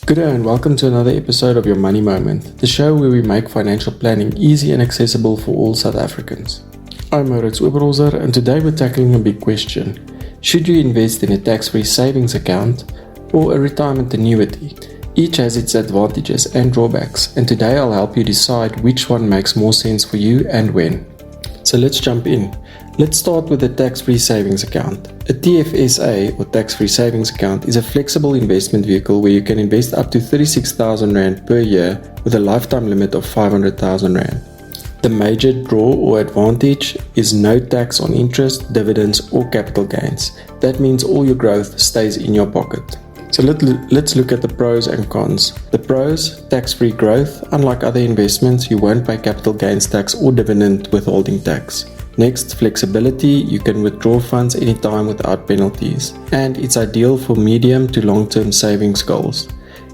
Good day and welcome to another episode of your Money Moment, the show where we make financial planning easy and accessible for all South Africans. I'm Mauritz Oberholzer and today we're tackling a big question. Should you invest in a tax-free savings account or a retirement annuity? Each has its advantages and drawbacks, and today I'll help you decide which one makes more sense for you and when. So let's jump in. Let's start with the tax-free savings account. A TFSA or tax-free savings account is a flexible investment vehicle where you can invest up to 36,000 Rand per year with a lifetime limit of 500,000 Rand. The major draw or advantage is no tax on interest, dividends or capital gains. That means all your growth stays in your pocket. So let's look at the pros and cons. The pros: tax-free growth. Unlike other investments, you won't pay capital gains tax or dividend withholding tax. Next, flexibility. You can withdraw funds anytime without penalties. And it's ideal for medium to long-term savings goals.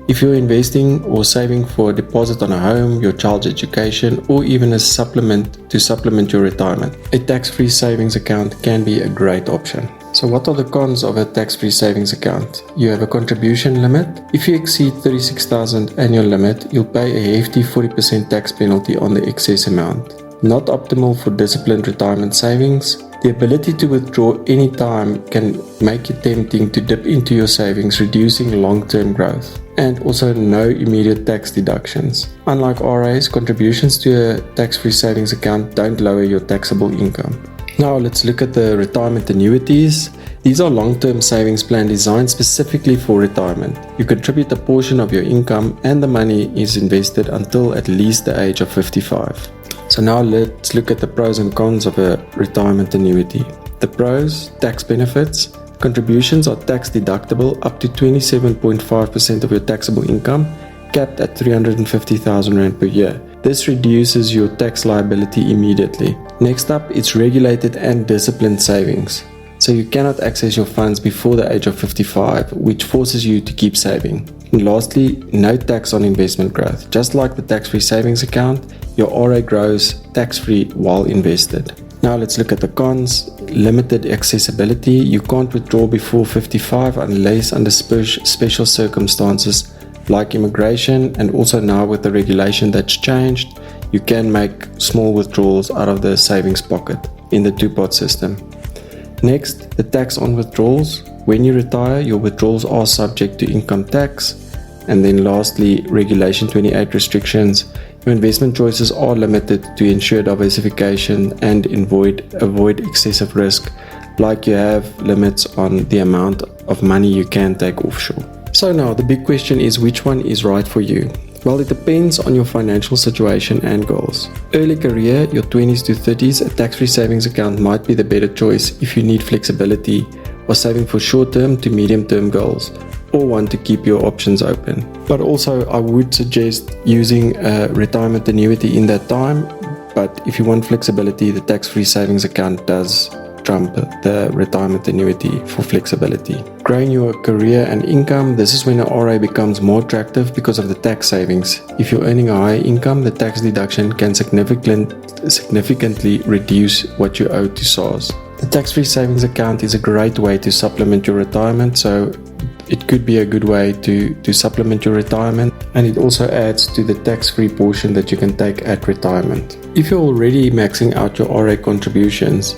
If you're investing or saving for a deposit on a home, your child's education, or even a supplement to supplement your retirement, a tax-free savings account can be a great option. So what are the cons of a tax-free savings account? You have a contribution limit. If you exceed 36,000 annual limit, you'll pay a hefty 40% tax penalty on the excess amount. Not optimal for disciplined retirement savings. The ability to withdraw anytime can make it tempting to dip into your savings, reducing long-term growth. And also no immediate tax deductions. Unlike RAs, contributions to a tax-free savings account don't lower your taxable income. Now let's look at the retirement annuities. These are long-term savings plans designed specifically for retirement. You contribute a portion of your income and the money is invested until at least the age of 55. So now let's look at the pros and cons of a retirement annuity. The pros: tax benefits. Contributions are tax deductible up to 27.5% of your taxable income, capped at 350,000 Rand per year. This reduces your tax liability immediately. Next up, it's regulated and disciplined savings. So you cannot access your funds before the age of 55, which forces you to keep saving. And lastly, no tax on investment growth. Just like the tax-free savings account, your RA grows tax-free while invested. Now let's look at the cons. Limited accessibility. You can't withdraw before 55 unless under special circumstances like immigration, and also now with the regulation that's changed, you can make small withdrawals out of the savings pocket in the two-part system. Next, the tax on withdrawals. When you retire, your withdrawals are subject to income tax. And then lastly, Regulation 28 restrictions. Your investment choices are limited to ensure diversification and avoid excessive risk, like you have limits on the amount of money you can take offshore. So now the big question is, which one is right for you? Well, it depends on your financial situation and goals. Early career, your 20s to 30s, a tax-free savings account might be the better choice if you need flexibility or saving for short-term to medium-term goals, or want to keep your options open. But also I would suggest using a retirement annuity in that time, but if you want flexibility, the tax-free savings account does trump the retirement annuity for flexibility. Growing your career and income, this is when an RA becomes more attractive because of the tax savings. If you're earning a higher income, the tax deduction can significantly reduce what you owe to SARS. The tax-free savings account is a great way to supplement your retirement, so it could be a good way to supplement your retirement, and it also adds to the tax-free portion that you can take at retirement. If you're already maxing out your RA contributions,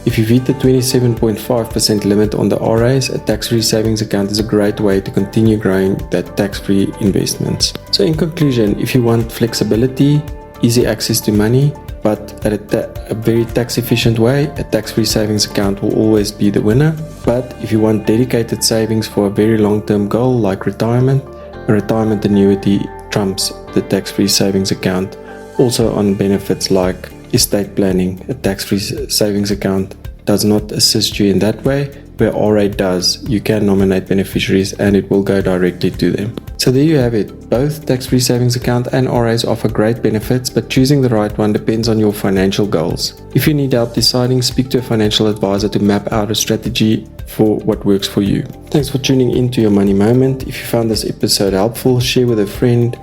if you've hit the 27.5% limit on the RAs, a tax-free savings account is a great way to continue growing that tax-free investments. So in conclusion, if you want flexibility, easy access to money, but at a very tax-efficient way, a tax-free savings account will always be the winner. But if you want dedicated savings for a very long-term goal like retirement, a retirement annuity trumps the tax-free savings account. Also on benefits like estate planning, a tax-free savings account does not assist you in that way, where RA does. You can nominate beneficiaries and it will go directly to them. So there you have it. Both tax-free savings account and RAs offer great benefits, but choosing the right one depends on your financial goals. If you need help deciding, speak to a financial advisor to map out a strategy for what works for you. Thanks for tuning in to your Money Moment. If you found this episode helpful, share with a friend,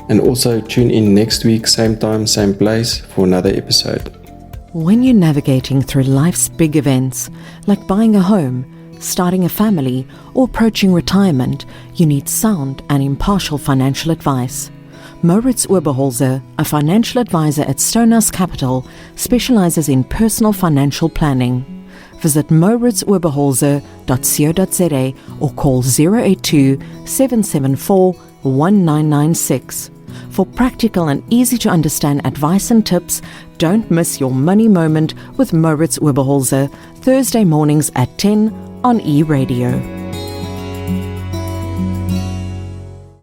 and also tune in next week, same time, same place, for another episode. When you're navigating through life's big events, like buying a home, starting a family, or approaching retirement, you need sound and impartial financial advice. Mauritz Oberholzer, a financial advisor at Stonehouse Capital, specializes in personal financial planning. Visit mauritzoberholzer.co.za or call 082-774-1996. For practical and easy-to-understand advice and tips, don't miss your Money Moment with Mauritz Oberholzer, Thursday mornings at 10 on eRadio.